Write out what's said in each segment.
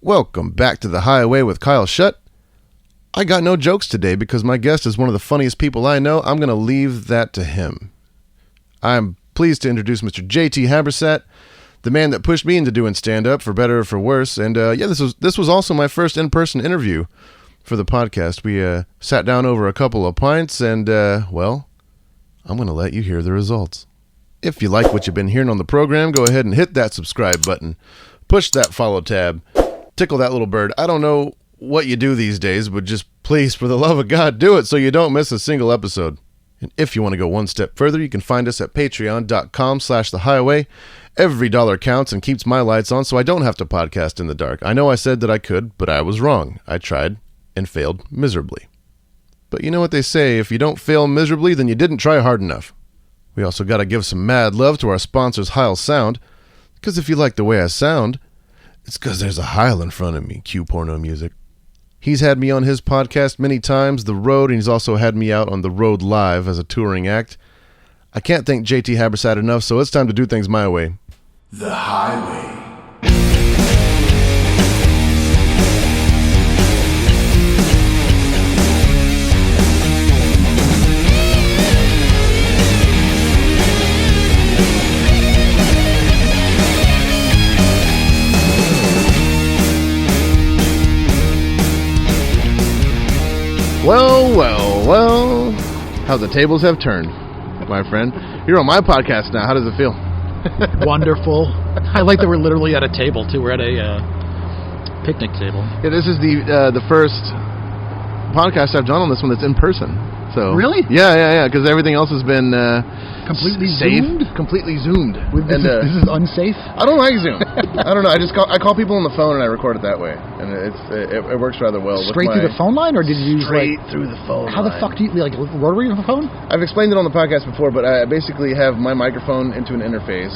Welcome back to the Highway with Kyle Shutt. I got no jokes today because my guest is one of the funniest people I know. I'm going to leave that to him. I'm pleased to introduce Mr. JT Habersaat, the man that pushed me into doing stand-up, for better or for worse. And this was also my first in-person interview for the podcast. We sat down over a couple of pints, and, I'm going to let you hear the results. If you like what you've been hearing on the program, go ahead and hit that subscribe button. Push that follow tab. Tickle that little bird. I don't know what you do these days, but just please, for the love of God, do it so you don't miss a single episode. And if you want to go one step further, you can find us at patreon.com/thehighway. Every dollar counts and keeps my lights on so I don't have to podcast in the dark. I know I said that I could, but I was wrong. I tried and failed miserably. But you know what they say, if you don't fail miserably, then you didn't try hard enough. We also got to give some mad love to our sponsors, Heil Sound, because if you like the way I sound, it's because there's a Heil in front of me, cue porno music. He's had me on his podcast many times, The Road, and he's also had me out on The Road Live as a touring act. I can't thank JT Habersaat enough, so it's time to do things my way. The Highway. Well, how the tables have turned, my friend. You're on my podcast now. How does it feel? Wonderful. I like that we're literally at a table, too. We're at a picnic table. Yeah, this is the first podcast I've done on this one that's in person. So really? Yeah, because everything else has been completely safe, zoomed? completely zoomed. This is unsafe? I don't like Zoom. I don't know. I call people on the phone and I record it that way, and it works rather well. Straight through the phone line, or did you use through the phone? How the fuck do you rotary phone? I've explained it on the podcast before, but I basically have my microphone into an interface.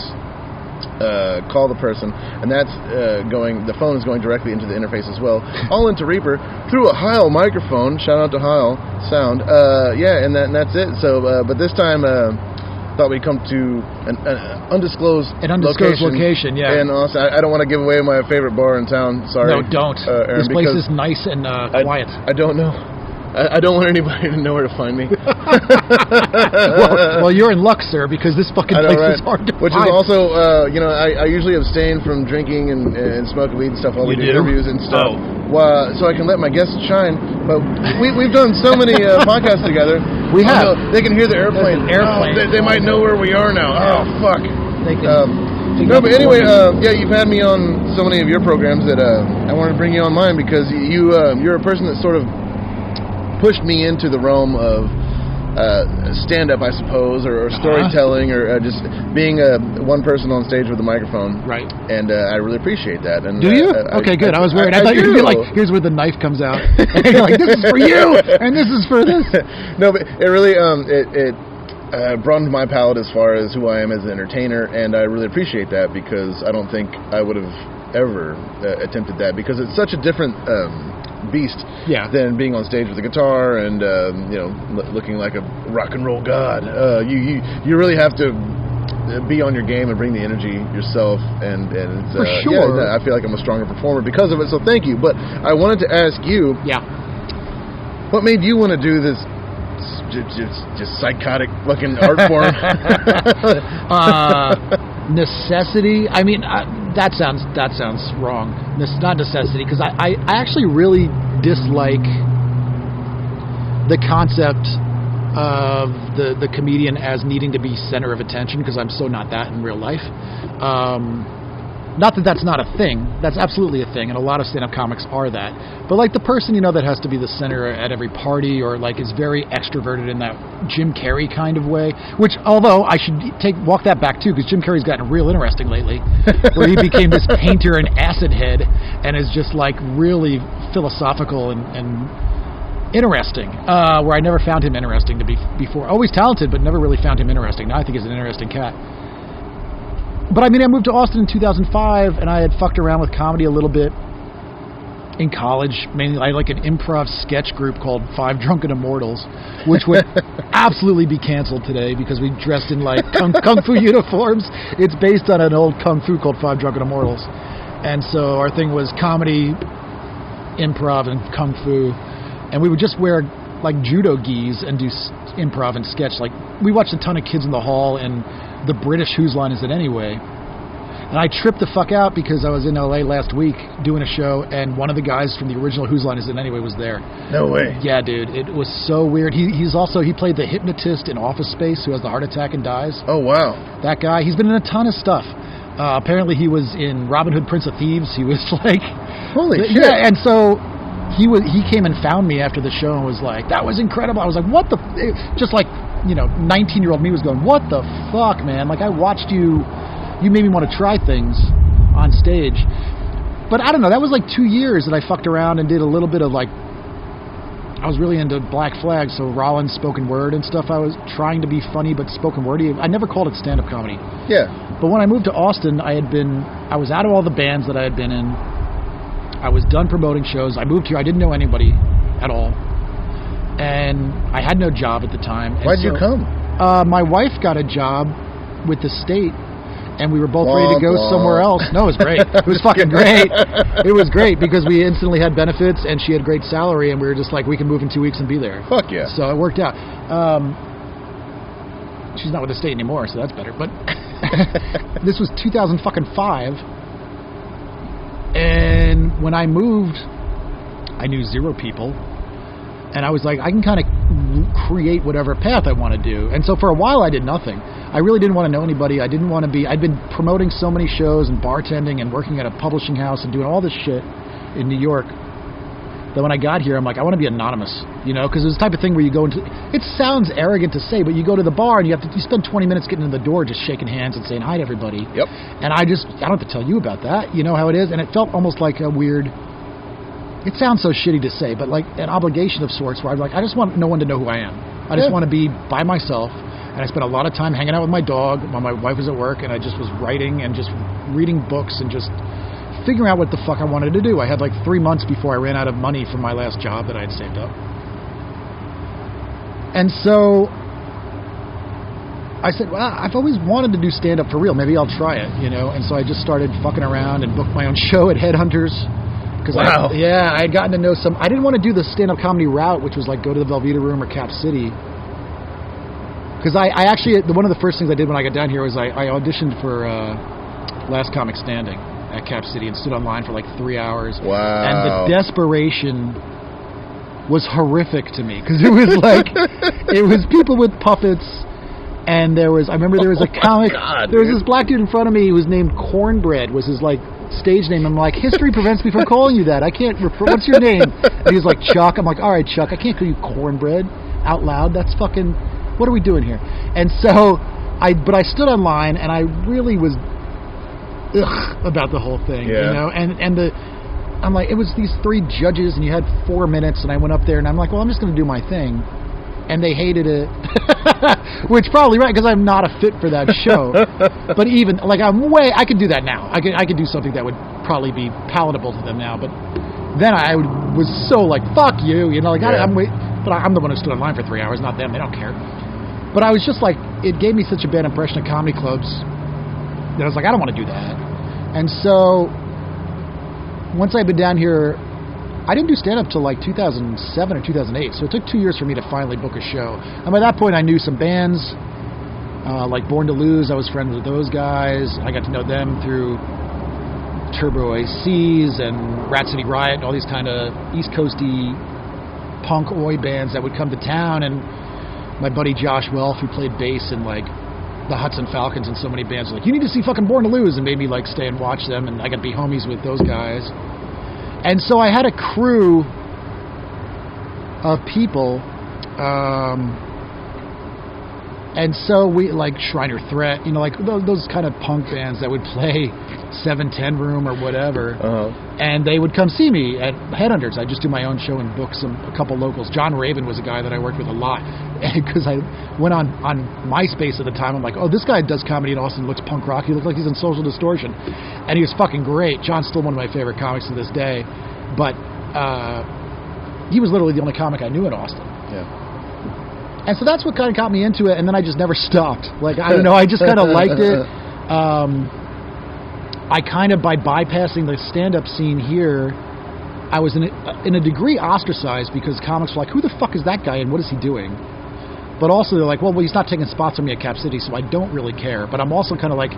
Call the person, and that's the phone is going directly into the interface as well, all into Reaper through a Heil microphone. Shout out to Heil Sound. And that's it. So, but this time, thought we'd come to an undisclosed location. Yeah. And also, I don't want to give away my favorite bar in town. Sorry. No, don't. Aaron, this place is nice and quiet. I don't know. I don't want anybody to know where to find me. well, you're in luck, sir, because this fucking place is hard to find. Which is also, I usually abstain from drinking and smoking weed and stuff while we do interviews and stuff. Oh. So I can let my guests shine. But we've done so many podcasts together. We have. They can hear the airplane. They might know where we are now. Yeah. Oh, fuck. They can. No, but anyway, you've had me on so many of your programs that I wanted to bring you on mine because you're a person that sort of pushed me into the realm of stand-up, I suppose, or storytelling, or just being one person on stage with a microphone. Right. And I really appreciate that. And do you? Okay, good. I was worried. I thought you were going to be like, here's where the knife comes out. And you're like, this is for you, and this is for this. No, but it really it broadened my palette as far as who I am as an entertainer, and I really appreciate that because I don't think I would have ever attempted that because it's such a different beast than being on stage with a guitar and looking like a rock and roll god. You really have to be on your game and bring the energy yourself, and it's for sure. I feel like I'm a stronger performer because of it, so thank you. But I wanted to ask you, what made you want to do this just psychotic fucking art form? Necessity. I mean, that sounds wrong. Not necessity, because I actually really dislike the concept of the comedian as needing to be center of attention, because I'm so not that in real life. Not that that's not a thing. That's absolutely a thing, and a lot of stand-up comics are that. But like the person, that has to be the center at every party, or like is very extroverted in that Jim Carrey kind of way, which, although I should walk that back too, because Jim Carrey's gotten real interesting lately, where he became this painter and acid head, and is just like really philosophical and interesting, where I never found him interesting before. Always talented, but never really found him interesting. Now I think he's an interesting cat. But I moved to Austin in 2005, and I had fucked around with comedy a little bit in college. Mainly, I had like an improv sketch group called Five Drunken Immortals, which would absolutely be canceled today because we dressed in like kung fu uniforms. It's based on an old kung fu called Five Drunken Immortals. And so our thing was comedy, improv, and kung fu. And we would just wear like judo gis and do improv and sketch. Like, we watched a ton of Kids in the Hall and the British Whose Line Is It Anyway? And I tripped the fuck out because I was in LA last week doing a show, and one of the guys from the original Whose Line Is It Anyway was there. No way. Yeah, dude. It was so weird. He played the hypnotist in Office Space who has the heart attack and dies. Oh, wow. That guy. He's been in a ton of stuff. Apparently he was in Robin Hood, Prince of Thieves. He was like... Holy shit. Yeah, and so... He came and found me after the show and was like, that was incredible. I was like, what the... Just like, 19-year-old me was going, what the fuck, man? Like, I watched you... You made me want to try things on stage. But I don't know, that was like 2 years that I fucked around and did a little bit of like... I was really into Black Flag, so Rollins spoken word and stuff. I was trying to be funny but spoken wordy. I never called it stand-up comedy. Yeah. But when I moved to Austin, I was out of all the bands that I had been in. I was done promoting shows. I moved here. I didn't know anybody at all. And I had no job at the time. Why'd you come? My wife got a job with the state, and we were both ready to go somewhere else. No, it was great. It was fucking great. It was great because we instantly had benefits, and she had great salary, and we were just like, we can move in 2 weeks and be there. Fuck yeah. So it worked out. She's not with the state anymore, so that's better. But this was 2005. And when I moved, I knew zero people. And I was like, I can kind of create whatever path I want to do. And so for a while, I did nothing. I really didn't want to know anybody. I'd been promoting so many shows and bartending and working at a publishing house and doing all this shit in New York that when I got here, I'm like, I want to be anonymous, because it's the type of thing where you go into, it sounds arrogant to say, but you go to the bar and you spend 20 minutes getting in the door just shaking hands and saying hi to everybody. Yep. And I don't have to tell you about that. You know how it is. And it felt almost like a weird, it sounds so shitty to say, but like an obligation of sorts where I'm like, I just want no one to know who I am. I just want to be by myself. And I spent a lot of time hanging out with my dog while my wife was at work, and I just was writing and just reading books and just figuring out what the fuck I wanted to do. I had like 3 months before I ran out of money from my last job that I had saved up. And so I said, well, I've always wanted to do stand-up for real. Maybe I'll try it, And so I just started fucking around and booked my own show at Headhunters. Wow. I had gotten to know some... I didn't want to do the stand-up comedy route, which was like go to the Velveeta Room or Cap City. Because I actually... One of the first things I did when I got down here was I auditioned for Last Comic Standing at Cap City and stood online for like 3 hours. Wow. And the desperation was horrific to me because it was like it was people with puppets, and I remember there was a comic. There was this black dude in front of me who was named Cornbread, was his like stage name. I'm like, history prevents me from calling you that. I can't what's your name? And he was like, Chuck. I'm like, all right, Chuck, I can't call you Cornbread out loud. That's fucking, what are we doing here? And so I stood online and I really was about the whole thing, and I'm like, it was these 3 judges and you had 4 minutes, and I went up there and I'm like, well, I'm just going to do my thing, and they hated it, which probably right, because I'm not a fit for that show. But even like I could do that now. I could do something that would probably be palatable to them now. But then I was so like, fuck you, like but I'm the one who stood online for 3 hours, not them. They don't care. But I was just like, it gave me such a bad impression of comedy clubs that I was like, I don't want to do that. And so once I'd been down here, I didn't do stand-up till like 2007 or 2008, so it took 2 years for me to finally book a show. And by that point, I knew some bands, like Born to Lose. I was friends with those guys. I got to know them through Turbo ACs and Rat City Riot and all these kind of East Coasty punk oi bands that would come to town. And my buddy Josh Welf, who played bass in like the Hudson Falcons and so many bands, were like, you need to see fucking Born to Lose, and made me like stay and watch them, and I got to be homies with those guys. And so I had a crew of people, and so we like Shriner Threat, like those kind of punk bands that would play 710 Room or whatever, and they would come see me at Headhunters. I'd just do my own show and book a couple locals. John Raven was a guy that I worked with a lot, because I went on MySpace at the time. I'm like, oh, this guy does comedy in Austin, looks punk rock. He looks like he's in Social Distortion, and he was fucking great. John's still one of my favorite comics to this day, but he was literally the only comic I knew in Austin. Yeah. And so that's what kind of got me into it, and then I just never stopped. Like, I don't know, I just kind of liked it. I kind of, by bypassing the stand-up scene here, I was in a degree ostracized because comics were like, who the fuck is that guy and what is he doing? But also they're like, well, he's not taking spots from me at Cap City, so I don't really care. But I'm also kind of like,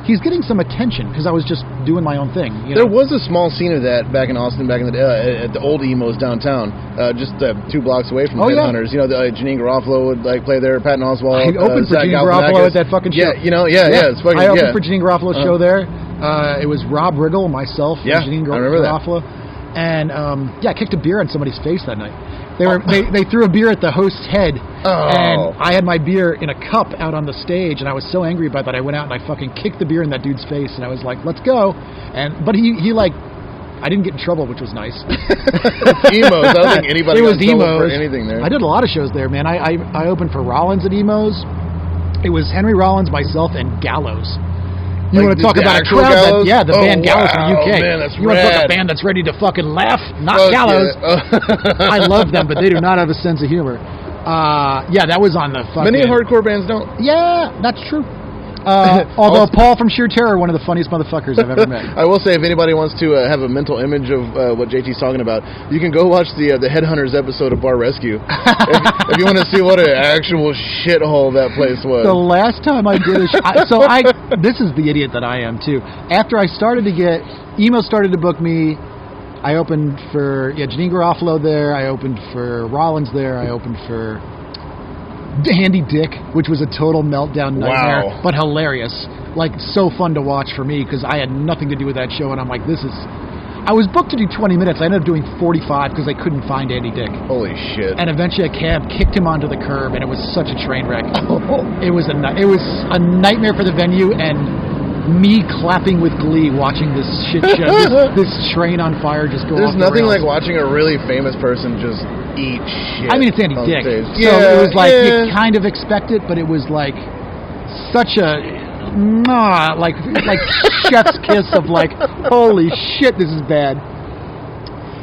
he's getting some attention because I was just doing my own thing. You know? There was a small scene of that back in Austin, back in the day, at the old emos downtown, just 2 blocks away from the Headhunters. You know, Janine Garofalo would like play there, Patton Oswalt. I opened for Janine Garofalo at that fucking show. Yeah, you know, it's fucking. I opened for Janine Garofalo's show there. It was Rob Riggle, myself, and Janine Garofalo. And I kicked a beer on somebody's face that night. They threw a beer at the host's head, and I had my beer in a cup out on the stage, and I was so angry about that I went out and I fucking kicked the beer in that dude's face, and I was like, "Let's go!" But he like, I didn't get in trouble, which was nice. Emos. I don't think anybody got in trouble for anything there. I did a lot of shows there, man. I opened for Rollins at Emos. It was Henry Rollins, myself, and Gallows. You want to talk about a crowd? The band Gallows from the UK. Man, that's you want to talk about a band that's ready to fucking laugh? Not Gallows. Yeah. I love them, but they do not have a sense of humor. That was on the fucking... Many hardcore bands don't. Yeah, that's true. Although Paul from Sheer Terror, one of the funniest motherfuckers I've ever met. I will say, if anybody wants to have a mental image of what JT's talking about, you can go watch the Headhunters episode of Bar Rescue if you want to see what an actual shithole that place was. The last time I did this is the idiot that I am too. After I started to get emo, started to book me. I opened for Janine Garofalo there. I opened for Rollins there. I opened for Handy Dick, which was a total meltdown nightmare, but hilarious. Like, so fun to watch for me because I had nothing to do with that show, and I'm like, I was booked to do 20 minutes. I ended up doing 45 because I couldn't find Andy Dick. Holy shit. And eventually a cab kicked him onto the curb, and it was such a train wreck. It was a nightmare for the venue, and me clapping with glee watching this shit show, this train on fire just go There's off nothing the rails. like watching a really famous person just eat shit. I mean, it's Andy Dick, stage. so it was like you kind of expect it, but it was like such a like chef's kiss of like, holy shit, this is bad.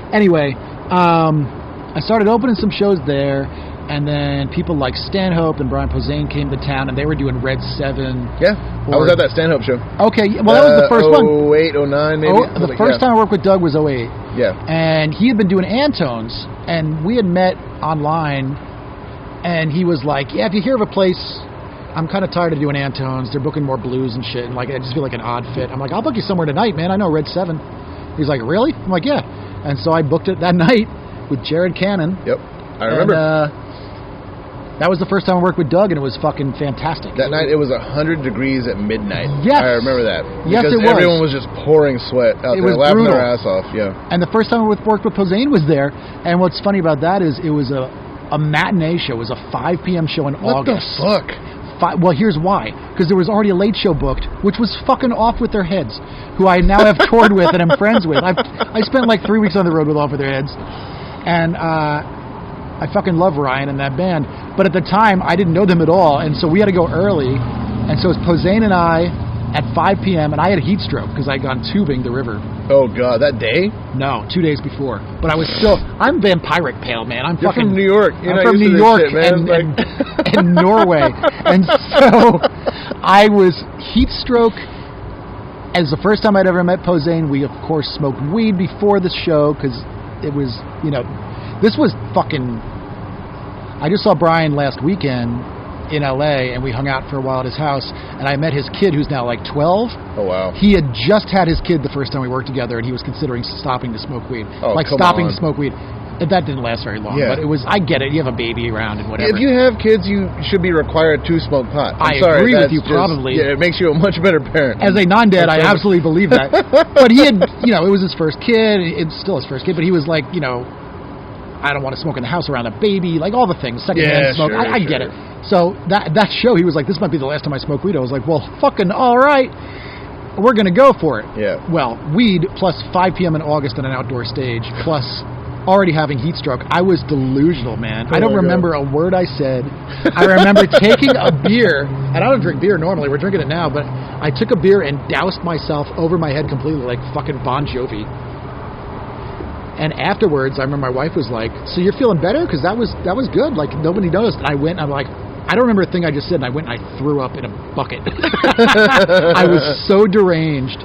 Anyway, I started opening some shows there, and then people like Stanhope and Brian Posin came to town, and they were doing Red 7. Yeah, I was at that Stanhope show. Okay, well, that was the first one. 08, 09, maybe. The first time I worked with Doug was 08. Yeah. And he had been doing Antones, and we had met online, and he was like, yeah, if you hear of a place, I'm kind of tired of doing Antones. They're booking more blues and shit, and like I just feel like an odd fit. I'm like, I'll book you somewhere tonight, man. I know Red 7. He's like, really? I'm like, yeah. And so I booked it that night with Jared Cannon. Yep, I remember. That was the first time I worked with Doug, and it was fucking fantastic. That night, it was 100 degrees at midnight. Yes. I remember that. Yes, because it was. Everyone was just pouring sweat out there, laughing their ass off. Yeah. And the first time I worked with Posin was there, and what's funny about that is it was a matinee show. It was a 5 p.m. show in August. What the fuck? Well, here's why. Because there was already a late show booked, which was fucking Off With Their Heads, who I now have toured with and I'm friends with. I spent like 3 weeks on the road with Off With Their Heads. And I fucking love Ryan and that band. But at the time, I didn't know them at all, and so we had to go early. And so it was Posin and I at 5 p.m., and I had a heat stroke because I had gone tubing the river. Oh, God, that day? No, 2 days before. But I was still... I'm vampiric pale, man. You're from New York. I'm from New York and Norway. And so I was heat stroke. As the first time I'd ever met Posin, we, of course, smoked weed before the show because it was, this was fucking... I just saw Brian last weekend in LA, and we hung out for a while at his house, and I met his kid who's now like 12. Oh, wow. He had just had his kid the first time we worked together, and he was considering stopping to smoke weed. To smoke weed. That didn't last very long, but it was, I get it, you have a baby around and whatever. If you have kids, you should be required to smoke pot. I agree with you, probably. Yeah, it makes you a much better parent. As a non-dad, I absolutely believe that. But he had, it was his first kid, it's still his first kid, but he was like, I don't want to smoke in the house around a baby, like all the things, secondhand smoke. I get it. So that show, he was like, this might be the last time I smoke weed. I was like, well, fucking all right. We're going to go for it. Yeah. Well, weed plus 5 p.m. in August on an outdoor stage plus already having heat stroke. I was delusional, man. I don't remember a word I said. I remember taking a beer, and I don't drink beer normally. We're drinking it now, but I took a beer and doused myself over my head completely like fucking Bon Jovi. And afterwards, I remember my wife was like, so you're feeling better? Because that was good. Like, nobody noticed. And I went, I'm like, I don't remember a thing I just said. And I went and I threw up in a bucket. I was so deranged.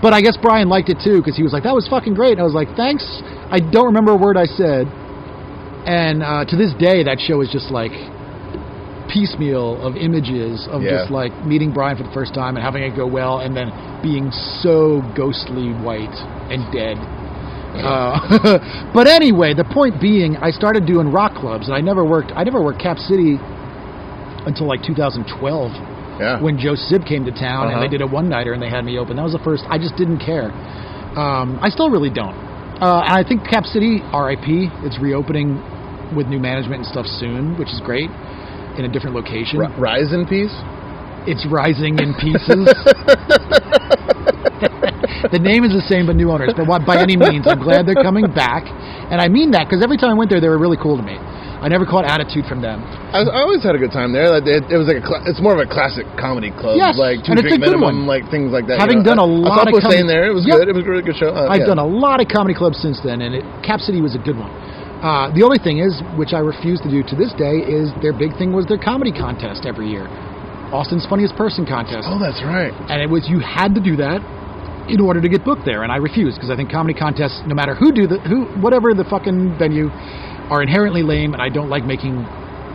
But I guess Brian liked it too, because he was like, that was fucking great. And I was like, thanks. I don't remember a word I said. And to this day, that show is just like piecemeal of images of just like meeting Brian for the first time and having it go well, and then being so ghostly white and dead. But anyway, the point being, I started doing rock clubs, and I never worked Cap City until like 2012. Yeah. When Joe Sib came to town and they did a one-nighter and they had me open. That was the first. I just didn't care. I still really don't. And I think Cap City, RIP, it's reopening with new management and stuff soon, which is great, in a different location. Rise in peace? It's rising in pieces. The name is the same, but new owners. But by any means, I'm glad they're coming back. And I mean that, because every time I went there, they were really cool to me. I never caught attitude from them. I always had a good time there. Like it was like it's more of a classic comedy club. Yes, like and it's a good one. Like things like that. Having done a lot of comedy there, it was good. It was a really good show. I've done a lot of comedy clubs since then, and Cap City was a good one. The only thing is, which I refuse to do to this day, is their big thing was their comedy contest every year. Austin's Funniest Person contest. Oh, that's right. And it was, you had to do that in order to get booked there, and I refused, because I think comedy contests, no matter whatever the fucking venue, are inherently lame, and I don't like making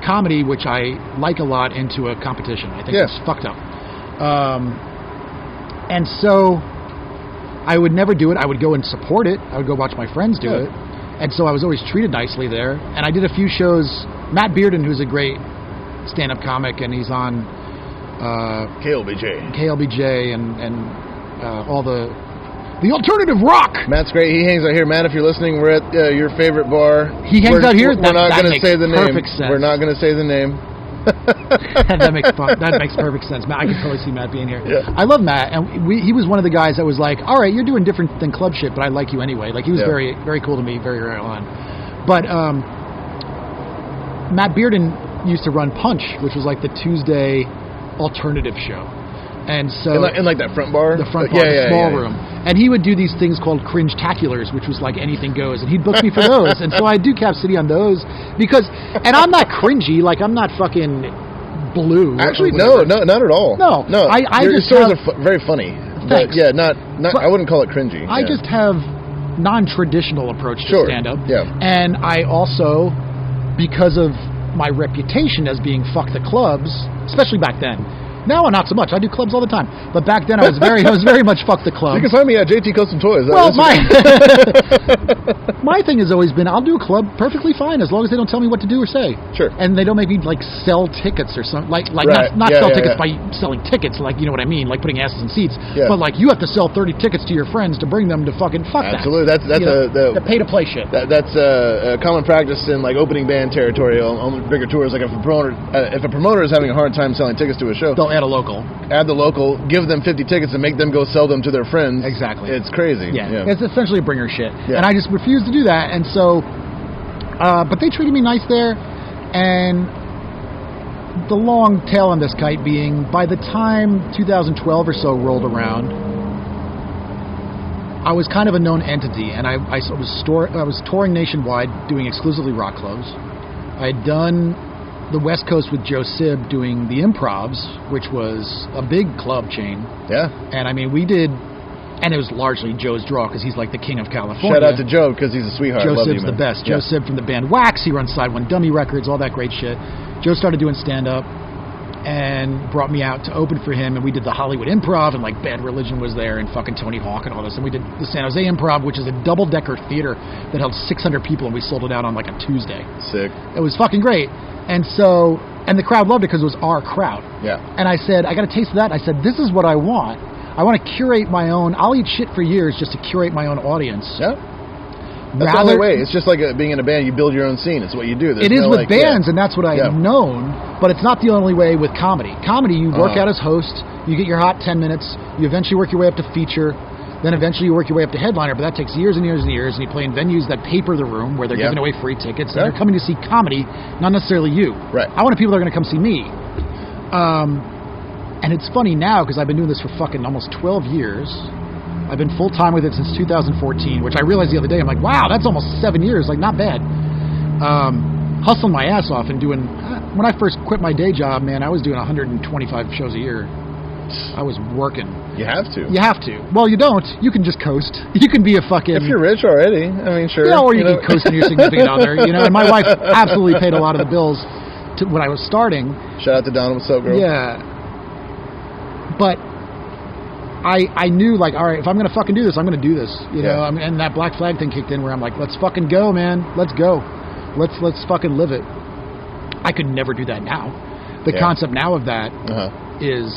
comedy, which I like a lot, into a competition. I think it's fucked up. And so I would never do it. I would go and support it. I would go watch my friends do it. And so I was always treated nicely there. And I did a few shows. Matt Bearden, who's a great stand-up comic, and he's on KLBJ and all the alternative rock. Matt's great. He hangs out here. Matt, if you're listening, we're at your favorite bar. He hangs out here? We're not going to say the name. Sense. We're not going to say the name. That makes perfect sense. Matt, I can totally see Matt being here. Yeah. I love Matt, and he was one of the guys that was like, all right, you're doing different than club shit, but I like you anyway. Like, he was very, very cool to me, very early on. But Matt Bearden used to run Punch, which was like the Tuesday alternative show. And so in like that front bar? The front bar, the small room. And he would do these things called cringe-taculars, which was like anything goes. And he'd book me for those. And so I'd do Cap City on those. Because, and I'm not cringy, like I'm not fucking blue. Actually, no, not at all. No. Your stories are very funny. Thanks. But not I wouldn't call it cringy. I just have non-traditional approach to stand-up. Yeah. And I also, because of my reputation as being fuck the clubs, especially back then. Now, not so much. I do clubs all the time. But back then, I was very much fuck the clubs. You can find me at JT Custom Toys. Well, my thing has always been, I'll do a club perfectly fine as long as they don't tell me what to do or say. Sure. And they don't make me like sell tickets or something. Like not sell tickets by selling tickets. Like, you know what I mean? Like putting asses in seats. Yeah. But like, you have to sell 30 tickets to your friends to bring them to fucking fuck that. Absolutely. That's the pay to play shit. That's a common practice in like opening band territory on bigger tours. Like if a promoter is having a hard time selling tickets to a show, they'll add a local. Add the local, give them 50 tickets, and make them go sell them to their friends. Exactly. It's crazy. Yeah. It's essentially a bringer shit. Yeah. And I just refused to do that. And so, but they treated me nice there. And the long tail on this kite being, by the time 2012 or so rolled around, I was kind of a known entity. And I was touring nationwide doing exclusively rock clubs. I had done the West Coast with Joe Sib doing the Improvs, which was a big club chain. Yeah. And I mean, we did, and it was largely Joe's draw because he's like the king of California. Shout out to Joe because he's a sweetheart. Joe Sib's the best. Joe Sib from the band Wax. He runs Side One Dummy Records, all that great shit. Joe started doing stand-up and brought me out to open for him, and we did the Hollywood Improv, and like Bad Religion was there, and fucking Tony Hawk and all this, and we did the San Jose Improv, which is a double-decker theater that held 600 people, and we sold it out on like a Tuesday. Sick. It was fucking great. And so, and the crowd loved it because it was our crowd. Yeah. And I said, I got a taste of that. I said, this is what I want. I want to curate my own. I'll eat shit for years just to curate my own audience. Yeah. That's the only way. It's just like being in a band. You build your own scene. It's what you do. It is with bands, and that's what I've known. But it's not the only way with comedy. Comedy, you work out as host. You get your hot 10 minutes. You eventually work your way up to feature. Then eventually you work your way up to headliner, but that takes years and years and years, and you play in venues that paper the room, where they're giving away free tickets, and they're coming to see comedy, not necessarily you. Right. I want people that are going to come see me. And it's funny now, because I've been doing this for fucking almost 12 years. I've been full-time with it since 2014, which I realized the other day. I'm like, wow, that's almost 7 years. Like, not bad. Hustling my ass off and doing... When I first quit my day job, man, I was doing 125 shows a year. I was working. You have to. You have to. Well, you don't. You can just coast. You can be a fucking... If you're rich already, I mean, sure. Yeah, or you can coast in your significant other, you know. And my wife absolutely paid a lot of the bills when I was starting. Shout out to Donna, what's up, girl? Yeah. But I knew, like, all right, if I'm going to fucking do this, I'm going to do this. You know, I mean, and that Black Flag thing kicked in where I'm like, let's fucking go, man. Let's go. Let's fucking live it. I could never do that now. The concept now of that is,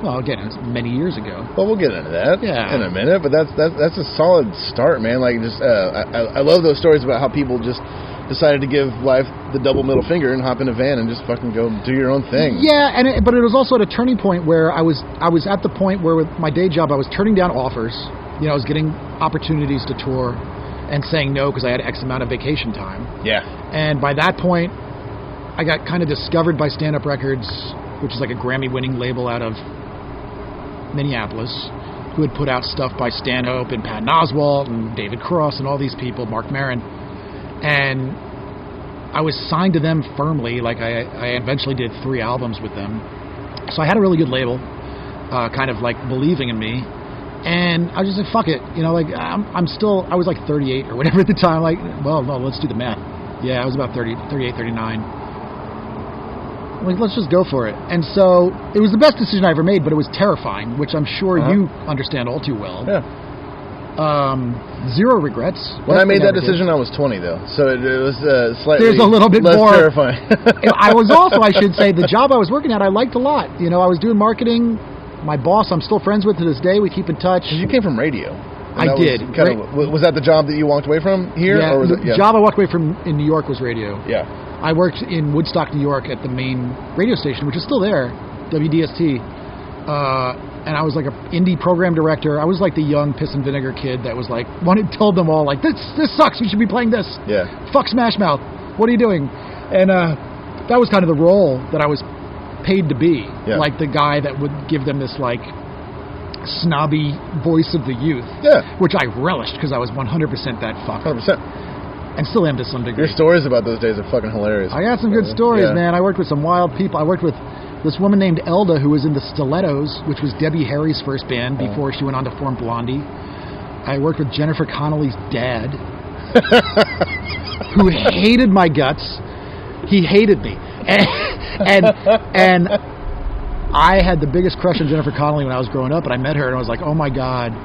well, again, it's many years ago. Well, we'll get into that in a minute, but that's a solid start, man. Like, just I love those stories about how people just decided to give life the double middle finger and hop in a van and just fucking go do your own thing. Yeah, but it was also at a turning point where I was at the point where with my day job I was turning down offers. You know, I was getting opportunities to tour and saying no because I had X amount of vacation time. Yeah. And by that point, I got kind of discovered by Stand Up Records, which is like a Grammy-winning label out of Minneapolis, who had put out stuff by Stanhope and Patton Oswalt and David Cross and all these people, Mark Maron. And I was signed to them firmly. Like I eventually did 3 albums with them. So I had a really good label, kind of like believing in me. And I was just like, fuck it. You know, like I was like 38 or whatever at the time. Like, well, no, let's do the math. Yeah, I was about 38, 39. Like, let's just go for it. And so it was the best decision I ever made, but it was terrifying, which I'm sure you understand all too well. Yeah. Zero regrets. When I made that decision, I was 20, though. So it was slightly There's a little bit less more terrifying. I was also, I should say, the job I was working at, I liked a lot. You know, I was doing marketing. My boss, I'm still friends with to this day. We keep in touch. You came from radio. I did. Was that the job that you walked away from here? Yeah, or was the job I walked away from in New York was radio. Yeah. I worked in Woodstock, New York at the main radio station, which is still there, WDST. And I was like an indie program director. I was like the young piss and vinegar kid that was like, told them all, like, this sucks, you should be playing this. Yeah. Fuck Smash Mouth. What are you doing? And that was kind of the role that I was paid to be. Yeah. Like the guy that would give them this, like, snobby voice of the youth. Yeah. Which I relished because I was 100% that fucker. 100%. And still am to some degree. Your stories about those days are fucking hilarious. I got some good stories, man. I worked with some wild people. I worked with this woman named Elda, who was in the Stilettos, which was Debbie Harry's first band before she went on to form Blondie. I worked with Jennifer Connelly's dad, who hated my guts. He hated me. And I had the biggest crush on Jennifer Connelly when I was growing up, and I met her, and I was like, oh my God,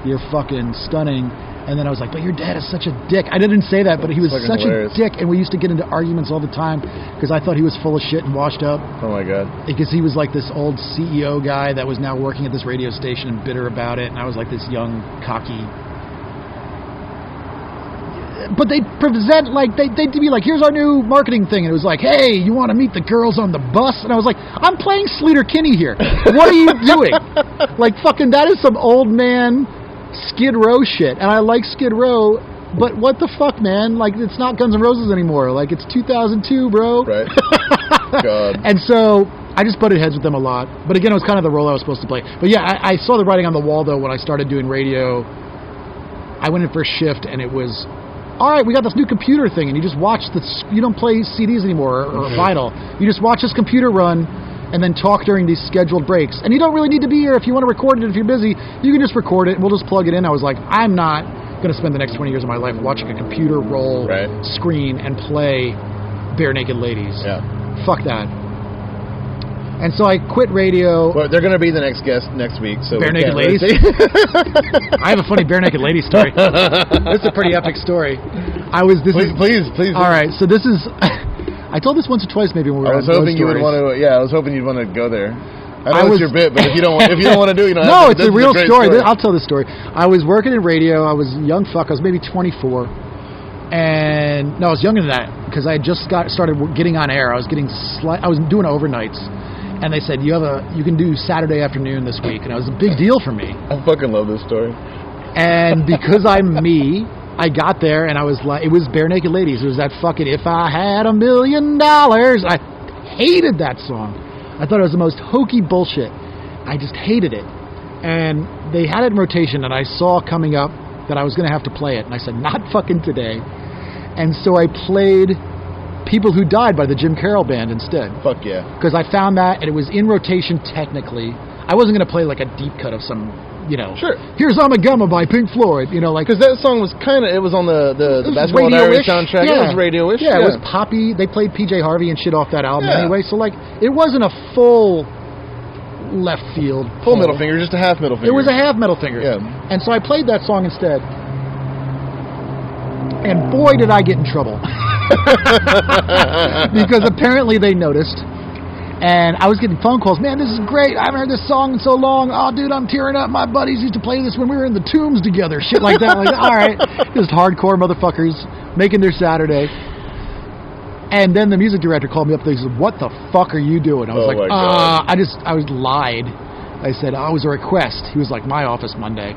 you're fucking stunning. And then I was like, but your dad is such a dick. I didn't say that, but he was such a dick. And we used to get into arguments all the time because I thought he was full of shit and washed up. Oh, my God. Because he was like this old CEO guy that was now working at this radio station and bitter about it. And I was like this young, cocky. But they'd present, like, they'd be like, here's our new marketing thing. And it was like, hey, you want to meet the girls on the bus? And I was like, I'm playing Sleater Kinney here. What are you doing? Like, fucking, that is some old man Skid Row shit, and I like Skid Row, but what the fuck, man? Like, it's not Guns N' Roses anymore. Like, it's 2002, bro. Right. God. And so I just butted heads with them a lot. But again, it was kind of the role I was supposed to play. But yeah, I saw the writing on the wall, though, when I started doing radio. I went in for a shift, and it was, all right, we got this new computer thing, and you just watch you don't play CDs anymore or vinyl. You just watch this computer run and then talk during these scheduled breaks. And you don't really need to be here. If you want to record it, if you're busy, you can just record it, and we'll just plug it in. I was like, I'm not going to spend the next 20 years of my life watching a computer roll screen and play Bare Naked Ladies. Yeah. Fuck that. And so I quit radio. Well, they're going to be the next guest next week. So Bare Naked Ladies? I have a funny Bare Naked Lady story. This is a pretty epic story. Please. All right, so this is... I told this once or twice maybe when we were on Ghost Stories. I was hoping you'd want to go there. I know it's your bit, but if you don't want to do it, you don't No, have to. It's a real story. I'll tell the story. I was working in radio. I was a young fuck. I was maybe 24. And no, I was younger than that because I had just started getting on air. I was doing overnights. And they said, you can do Saturday afternoon this week. And it was a big deal for me. I fucking love this story. And because I'm me, I got there and I was like, it was Bare Naked Ladies. It was that fucking If I Had $1 Million. I hated that song. I thought it was the most hokey bullshit. I just hated it. And they had it in rotation, and I saw coming up that I was going to have to play it. And I said, not fucking today. And so I played People Who Died by the Jim Carroll Band instead. Fuck yeah. Because I found that, and it was in rotation technically. I wasn't going to play like a deep cut of some, Sure. Here's I'm a Gumma by Pink Floyd, like... Because that song was it was on the Basketball Diaries soundtrack. Yeah. It was radio-ish. Yeah, it was poppy. They played PJ Harvey and shit off that album anyway, so like, it wasn't a full left field. Full middle finger, just a half middle finger. It was a half middle finger. Yeah. And so I played that song instead. And boy, did I get in trouble. Because apparently they noticed. And I was getting phone calls. Man, this is great. I haven't heard this song in so long. Oh, dude, I'm tearing up. My buddies used to play this when we were in the Tombs together. Shit like that. Like, all right. Just hardcore motherfuckers making their Saturday. And then the music director called me up. They said, what the fuck are you doing? I was like, I was lied. I said, it was a request. He was like, my office Monday.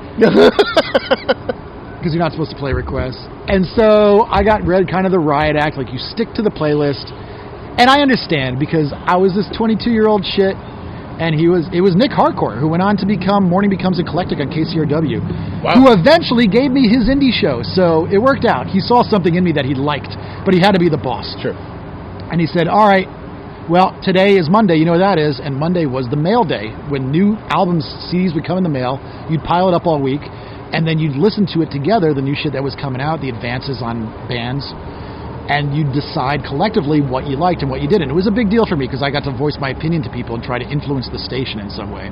Because you're not supposed to play requests. And so I got read kind of the riot act. Like, you stick to the playlist. And I understand, because I was this 22-year-old shit, and it was Nick Harcourt, who went on to become Morning Becomes Eclectic on KCRW, who eventually gave me his indie show. So it worked out. He saw something in me that he liked, but he had to be the boss. Sure. And he said, all right, well, today is Monday. You know what that is? And Monday was the mail day, when new albums, CDs would come in the mail. You'd pile it up all week, and then you'd listen to it together, the new shit that was coming out, the advances on bands. And you decide collectively what you liked and what you didn't. It was a big deal for me because I got to voice my opinion to people and try to influence the station in some way.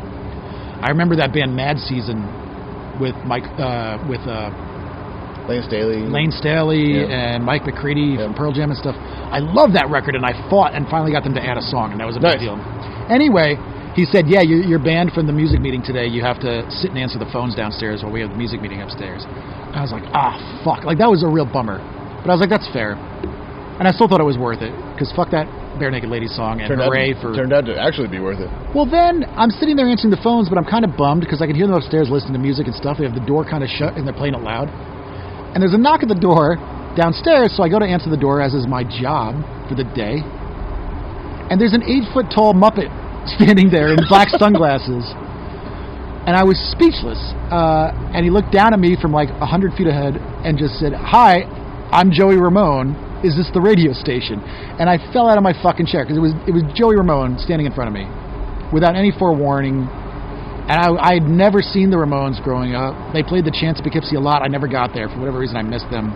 I remember that band Mad Season with Lane Staley and Mike McCready from Pearl Jam and stuff. I love that record, and I fought and finally got them to add a song, and that was a big deal. Anyway, he said, yeah, you're banned from the music meeting today. You have to sit and answer the phones downstairs while we have the music meeting upstairs. And I was like, fuck. Like, that was a real bummer. But I was like, that's fair. And I still thought it was worth it, because fuck that Bare Naked Ladies song, and hooray for... Turned out to actually be worth it. Well, then, I'm sitting there answering the phones, but I'm kind of bummed, because I can hear them upstairs listening to music and stuff. They have the door kind of shut, and they're playing it loud. And there's a knock at the door downstairs, so I go to answer the door, as is my job for the day. And there's an 8-foot-tall Muppet standing there in black sunglasses. And I was speechless. And he looked down at me from like 100 feet ahead and just said, hi, I'm Joey Ramone. Is this the radio station? And I fell out of my fucking chair because it was Joey Ramone standing in front of me without any forewarning. And I had never seen the Ramones growing up. They played the Chants of Poughkeepsie a lot. I never got there. For whatever reason, I missed them.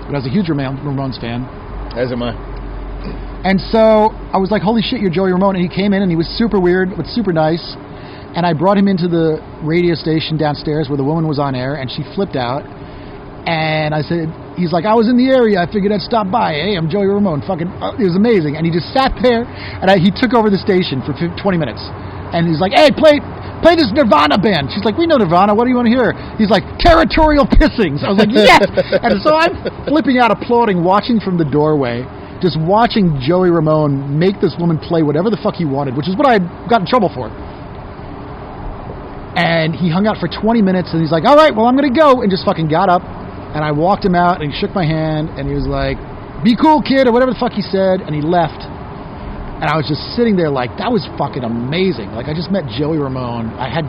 But I was a huge Ramones fan. As am I. And so I was like, holy shit, you're Joey Ramone. And he came in and he was super weird but super nice. And I brought him into the radio station downstairs where the woman was on air, and she flipped out. And I said, he's like, I was in the area. I figured I'd stop by. Hey, I'm Joey Ramone. Fucking, it was amazing. And he just sat there, and he took over the station for 20 minutes. And he's like, hey, play this Nirvana band. She's like, we know Nirvana. What do you want to hear? He's like, Territorial Pissings. I was like, yes. And so I'm flipping out, applauding, watching from the doorway, just watching Joey Ramone make this woman play whatever the fuck he wanted, which is what I got in trouble for. And he hung out for 20 minutes, and he's like, all right, well, I'm going to go, and just fucking got up. And I walked him out, and he shook my hand, and he was like, be cool, kid, or whatever the fuck he said, and he left. And I was just sitting there like, that was fucking amazing. Like, I just met Joey Ramone. I had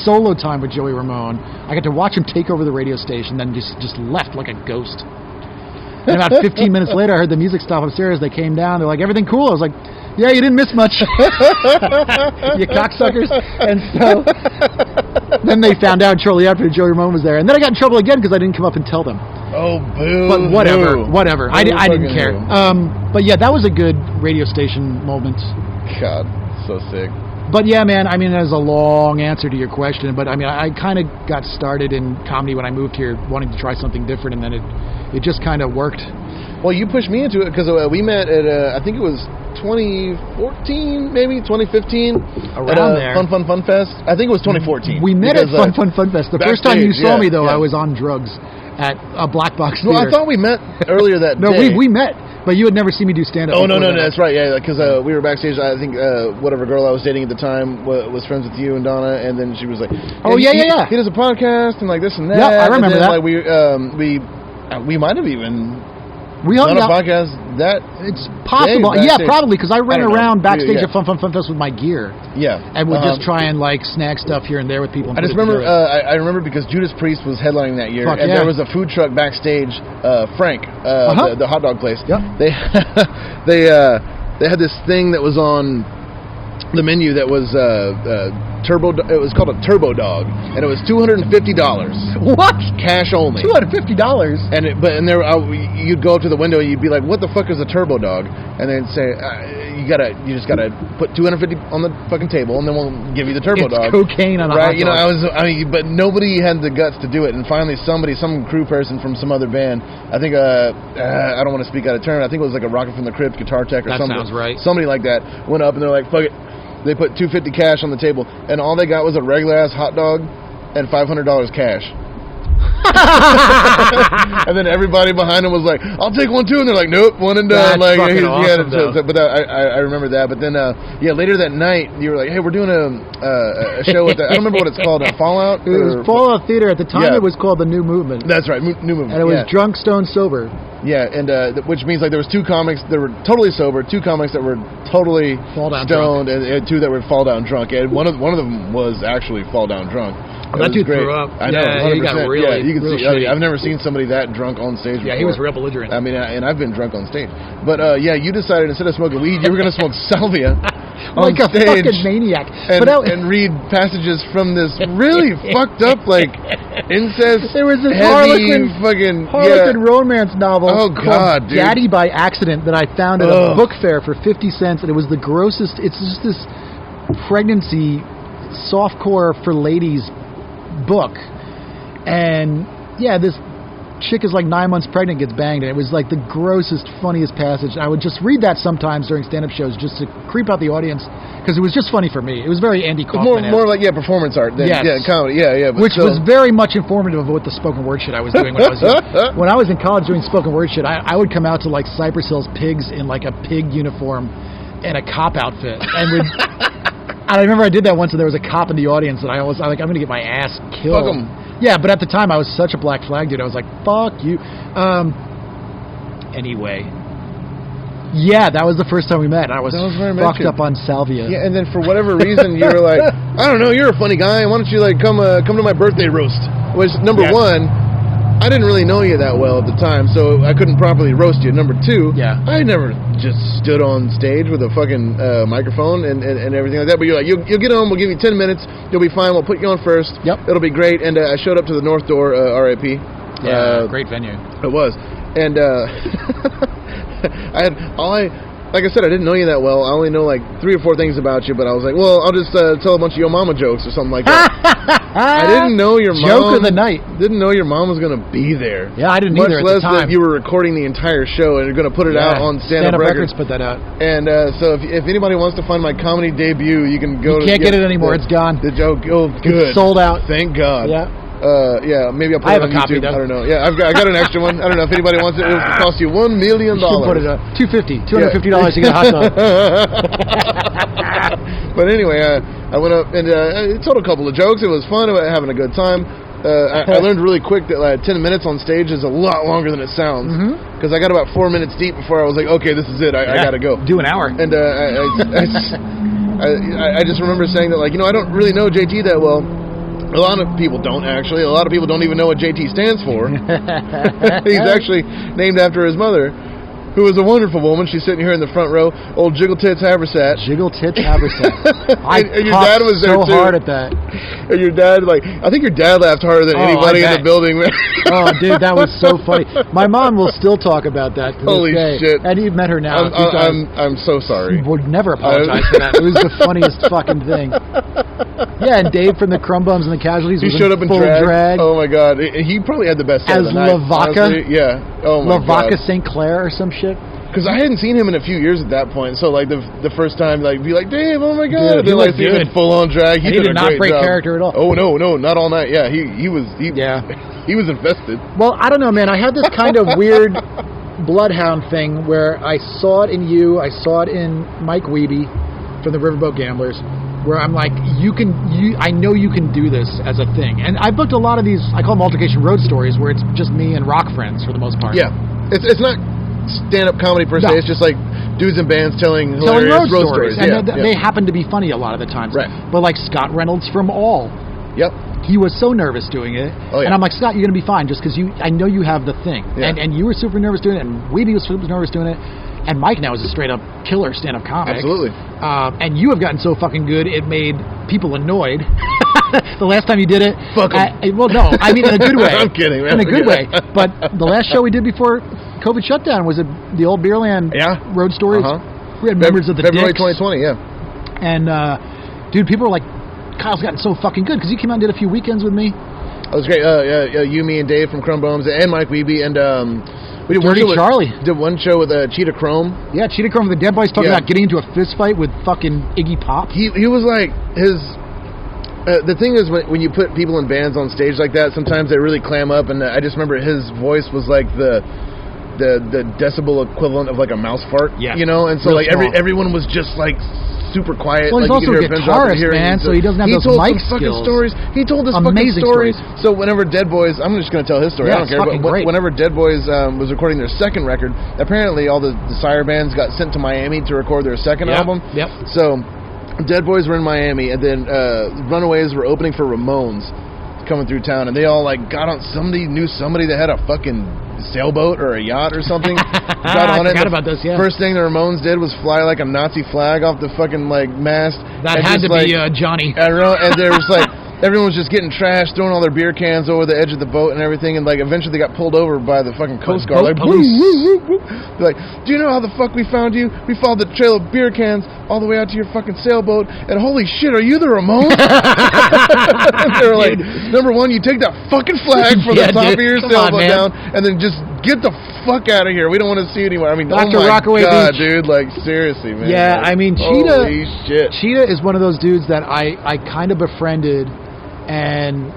solo time with Joey Ramone. I got to watch him take over the radio station, then just left like a ghost. And about 15 minutes later, I heard the music stop upstairs. They came down. They're like, everything cool? I was like, yeah, you didn't miss much. You cocksuckers. And so then they found out shortly after Joey Ramone was there. And then I got in trouble again because I didn't come up and tell them. Oh, boo. But whatever. I didn't care. But yeah, that was a good radio station moment. God, so sick. But yeah, man, I mean, there's a long answer to your question. But I mean, I kind of got started in comedy when I moved here, wanting to try something different. And then it just kind of worked. Well, you pushed me into it because we met at, I think it was 2014, maybe 2015. Around there. Fun Fest. I think it was 2014. We met at Fun Fest. The first time you saw me, though, I was on drugs at a Black Box Theater. Well, I thought we met earlier that day. No, we met, but you had never seen me do stand-up. Oh, no, that's right, yeah, because we were backstage. I think whatever girl I was dating at the time was friends with you and Donna, and then she was like, yeah. He does a podcast and like this and that. Yeah, I remember that. Like, we might have even... We hung out. Podcast that it's possible. Yeah, probably because I ran around backstage at Fun Fest with my gear. Yeah, and would just try and like snag stuff here and there with people. And I just remember. I remember because Judas Priest was headlining that year, and there was a food truck backstage. Frank, the hot dog place. Yeah, they had this thing that was on the menu that was It was called a Turbo Dog, and it was $250. What? Cash only. $250. And there, you'd go up to the window, and you'd be like, "What the fuck is a Turbo Dog?" And they'd say, "You just gotta put $250 on the fucking table, and then we'll give you the Turbo Dog." Cocaine on a right? hot dog. But nobody had the guts to do it. And finally, some crew person from some other band, I think, I don't want to speak out of turn. I think it was like a Rocket from the Crypt, Guitar Tech, or something. That sounds right. Somebody like that went up, and they're like, "Fuck it." They put $250 cash on the table, and all they got was a regular ass hot dog and $500 cash. And then everybody behind him was like, "I'll take one too," and they're like, "Nope, one and done." That's fucking awesome, but I remember that. But then, later that night, you were like, "Hey, we're doing a show at the," I don't remember what it's called, Fallout. It was Fallout Theater at the time. It was called the New Movement. That's right, New Movement. And it was Drunk, Stone, Sober. Yeah, and which means like there was two comics that were totally sober, two comics that were totally stoned, and two that were fall down drunk. And one of them was actually fall down drunk. That dude threw up. I know, 100%. He got really, you can real see. shitty. I've never seen somebody that drunk on stage before. Yeah, he was real belligerent. I mean, and I've been drunk on stage. But you decided instead of smoking weed, you were going to smoke Salvia on like a stage fucking maniac. and read passages from this really fucked up, like, incest, there was this heavy Harlequin romance novel called dude. Daddy by Accident that I found at a book fair for 50 cents, and it was the grossest. It's just this pregnancy softcore for ladies book, and this chick is like 9 months pregnant, gets banged, and it was like the grossest, funniest passage. I would just read that sometimes during stand-up shows just to creep out the audience, because it was just funny for me. It was very Andy Kaufman. More like performance art than comedy. Which was very much informative of what the spoken word shit I was doing when I was young. When I was in college doing spoken word shit, I would come out to like Cypress Hill's Pigs in like a pig uniform and a cop outfit, and would. I remember I did that once, and there was a cop in the audience, and I was like, I'm going to get my ass killed. Fuck 'em. Yeah, but at the time, I was such a Black Flag dude. I was like, fuck you. Anyway. Yeah, that was the first time we met. I was fucked up on Salvia. Yeah, and then for whatever reason, you were like, I don't know, you're a funny guy. Why don't you like come to my birthday roast? Which, number one, I didn't really know you that well at the time, so I couldn't properly roast you. Number two, I never just stood on stage with a fucking microphone and everything like that. But you're like, you'll get on, we'll give you 10 minutes, you'll be fine, we'll put you on first. Yep. It'll be great. And I showed up to the North Door, RIP. Yeah, great venue. It was. And like I said, I didn't know you that well. I only know like 3 or 4 things about you, but I was like, well, I'll just tell a bunch of Yo Mama jokes or something like that. I didn't know your mom. Joke of the night. Didn't know your mom was going to be there. Yeah, I didn't either at the time. Much less that you were recording the entire show and you're going to put it out on Stand-Up Records. Put that out. And so if anybody wants to find my comedy debut, you can go You can't get it anymore. It's gone. The joke. Oh, good. It's sold out. Thank God. Yeah. Maybe I'll put it on YouTube. I don't know. Yeah, I got an extra one. I don't know if anybody wants it. It'll cost you $1 million. You should put it up. $250 to get a hot dog. But anyway, I went up and told a couple of jokes. It was fun. Having a good time. I learned really quick that 10 minutes on stage is a lot longer than it sounds. Because I got about 4 minutes deep before I was like, okay, this is it. I got to go. Do an hour. And I just remember saying that, like, I don't really know JT that well. A lot of people don't, actually. A lot of people don't even know what JT stands for. He's actually named after his mother, who is a wonderful woman. She's sitting here in the front row. Old Jiggle Tits Habersaat. Jiggle Tits Habersaat. and your dad was there, so too. hard at that. And your dad, I think your dad laughed harder than anybody in the building. Oh, dude, that was so funny. My mom will still talk about that to Holy this day. shit. And you've met her now. I'm so sorry. She would never apologize for that. It was the funniest fucking thing. Yeah, and Dave from the Crumb Bums and the Casualties was showed up in full drag. Oh, my God. He probably had the best set as of the night. Lavaca. Yeah. Oh, my God. Lavaca St. Clair or some shit. Because I hadn't seen him in a few years at that point, so like the first time, like be like, Dave, oh my God, dude, then like see him in full on drag. He did not break character at all. Oh no, not all night. Yeah, he was invested. Well, I don't know, man. I had this kind of weird Bloodhound thing where I saw it in you, I saw it in Mike Wiebe from the Riverboat Gamblers, where I'm like, I know you can do this as a thing. And I booked a lot of these, I call them Altercation Road Stories, where it's just me and rock friends for the most part. Yeah, it's not stand-up comedy per se. It's just like dudes in bands telling hilarious road stories. And they happen to be funny a lot of the times. Right. But like Scott Reynolds from All. Yep. He was so nervous doing it. Oh, yeah. And I'm like, Scott, you're going to be fine just because I know you have the thing. Yeah. And you were super nervous doing it, and Wiebe was super nervous doing it. And Mike now is a straight up killer stand up comic. Absolutely. And you have gotten so fucking good, it made people annoyed. The last time you did it. Fuck 'em. Well, no, I mean in a good way. I'm kidding, man. In a good way. But the last show we did before COVID shutdown was at the old Beerland Road Stories. We had members of the February Dicks. 2020, yeah. And, dude, people were like, Kyle's gotten so fucking good because you came out and did a few weekends with me. That was great. You, me, and Dave from Chrome Bones, and Mike Weeby, and we did Dirty Charlie. Did one show with Cheetah Chrome. Yeah, Cheetah Chrome with the Dead Boys talking about getting into a fist fight with fucking Iggy Pop. He was like his. The thing is, when you put people in bands on stage like that, sometimes they really clam up, and I just remember his voice was like the decibel equivalent of like a mouse fart. Yeah, you know, and so real like everyone was just like super quiet. Well, he's like, also a guitarist, man, so he doesn't have those mic skills. Fucking stories. He told us amazing fucking stories. So whenever Dead Boys, I'm just going to tell his story. Yeah, I don't care. But great. whenever Dead Boys was recording their second record, apparently all the Sire bands got sent to Miami to record their second album. Yep. So Dead Boys were in Miami, and then Runaways were opening for Ramones coming through town, and they all like got on. Somebody knew somebody that had a fucking sailboat or a yacht or something. Got on I it. forgot about this. Yeah. First thing the Ramones did was fly like a Nazi flag off the fucking like mast. That had to be Johnny. I don't know, and there was like everyone was just getting trashed, throwing all their beer cans over the edge of the boat and everything, and like eventually they got pulled over by the fucking Coast Guard. Like, police. Woo, woo, woo. They're like, do you know how the fuck we found you? We followed the trail of beer cans all the way out to your fucking sailboat, and holy shit, are you the Ramones? They were like, number one, you take that fucking flag from the top of your sailboat down, and then just get the fuck out of here. We don't want to see you anymore. I mean, Dr. oh my Rockaway god, Beach. dude, like seriously, man. Yeah, like, I mean, holy shit. Cheetah is one of those dudes that I kind of befriended, and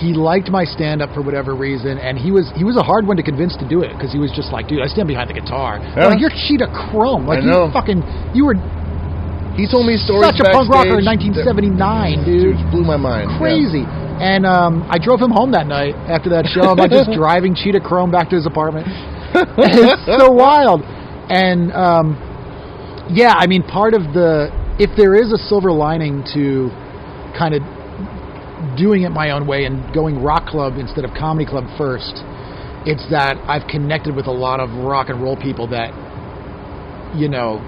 he liked my stand-up for whatever reason, and he was a hard one to convince to do it, because he was just like, dude, I stand behind the guitar. Yeah. Like, you're Cheetah Chrome. Like, you were he told me stories such a punk rocker in backstage 1979, dude. Dude, blew my mind. Crazy. Yeah. And I drove him home that night after that show. I'm like just driving Cheetah Chrome back to his apartment. It's so wild. And yeah, I mean, part of if there is a silver lining to kind of doing it my own way and going rock club instead of comedy club first, it's that I've connected with a lot of rock and roll people that, you know,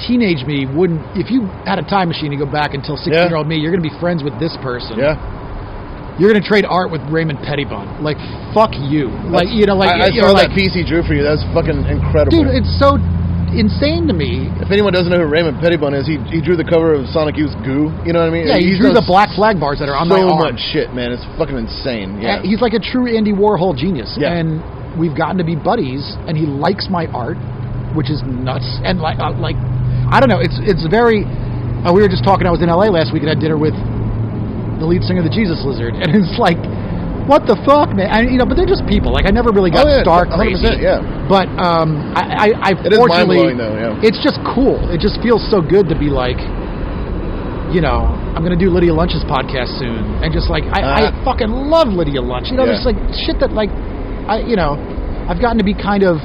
teenage me wouldn't. If you had a time machine to go back and tell 16-year-old me, you're going to be friends with this person. Yeah. You're going to trade art with Raymond Pettibon. Like, fuck you. Like, you know, like I saw that piece he drew for you. That's fucking incredible. Dude, it's so insane to me. If anyone doesn't know who Raymond Pettibon is, he drew the cover of Sonic Youth's Goo. You know what I mean? Yeah, he drew the black flag bars that are on my arm. So much shit, man. It's fucking insane. Yeah. He's like a true Andy Warhol genius. Yeah. And we've gotten to be buddies, and he likes my art, which is nuts. And like I don't know. It's very. We were just talking. I was in LA last week and had dinner with the lead singer of the Jesus Lizard, and it's like, what the fuck, man? But they're just people. Like, I never really got star crazy. Yeah. But I it is fortunately, mind-blowing, though. Yeah. It's just cool. It just feels so good to be like, you know, I'm gonna do Lydia Lunch's podcast soon, and just like I fucking love Lydia Lunch. You know, there's like shit that like I've gotten to be kind of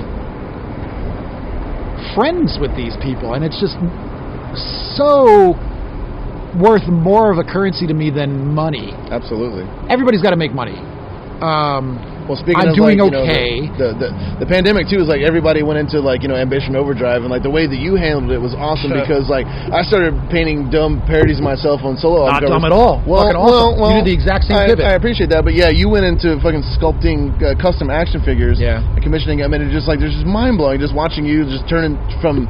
friends with these people, and it's just so worth more of a currency to me than money. Absolutely. Everybody's got to make money. Well, speaking I'm of doing like, okay. The pandemic too is like everybody went into like ambition overdrive, and like the way that you handled it was awesome because like I started painting dumb parodies of myself on solo album Not covers. dumb at all. Well, fucking awesome. well, you did the exact same pivot. I appreciate that, but yeah, you went into fucking sculpting custom action figures. Yeah. And commissioning them, and it's just like there's just mind blowing just watching you just turning from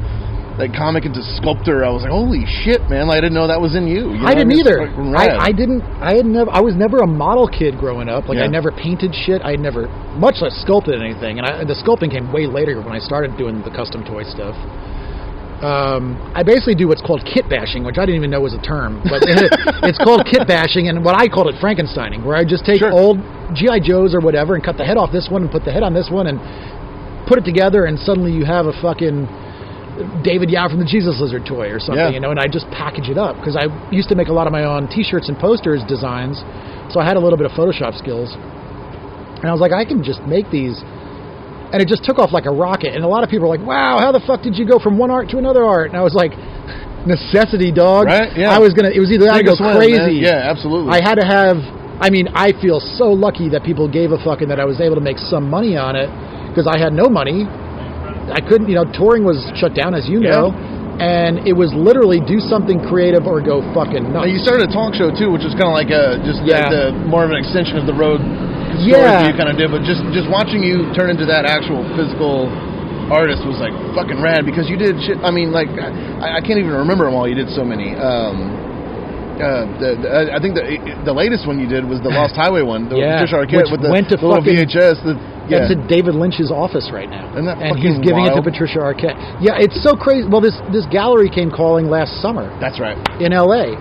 like comic into sculptor. I was like, holy shit, man! Like, I didn't know that was in you. I didn't either. I was never a model kid growing up. Like I never painted shit. I never, much less sculpted anything. And the sculpting came way later when I started doing the custom toy stuff. I basically do what's called kit bashing, which I didn't even know was a term, but it's called kit bashing, and what I called it Frankensteining, where I just take old G.I. Joes or whatever and cut the head off this one and put the head on this one and put it together, and suddenly you have a fucking David Yao from the Jesus Lizard toy or something, and I just package it up, because I used to make a lot of my own t-shirts and posters designs, so I had a little bit of Photoshop skills, and I was like, I can just make these, and it just took off like a rocket, and a lot of people were like, wow, how the fuck did you go from one art to another art? And I was like, necessity, dog. Right? Yeah. It was either that or go crazy. Man. Yeah, absolutely. I had to have, I feel so lucky that people gave a fuck and that I was able to make some money on it, because I had no money. I couldn't, touring was shut down, as you know. And it was literally do something creative or go fucking nuts. Now you started a talk show too, which was kind of like the more of an extension of the road stories that you kind of did. But just watching you turn into that actual physical artist was like fucking rad, because you did shit. I mean, like I can't even remember them all. You did so many. I think the latest one you did was the Lost Highway one, the Patricia Arquette with the little VHS. That's at David Lynch's office right now. Isn't that and he's giving wild? it to Patricia Arquette. Yeah, it's so crazy. Well, this gallery came calling last summer. That's right. In L.A.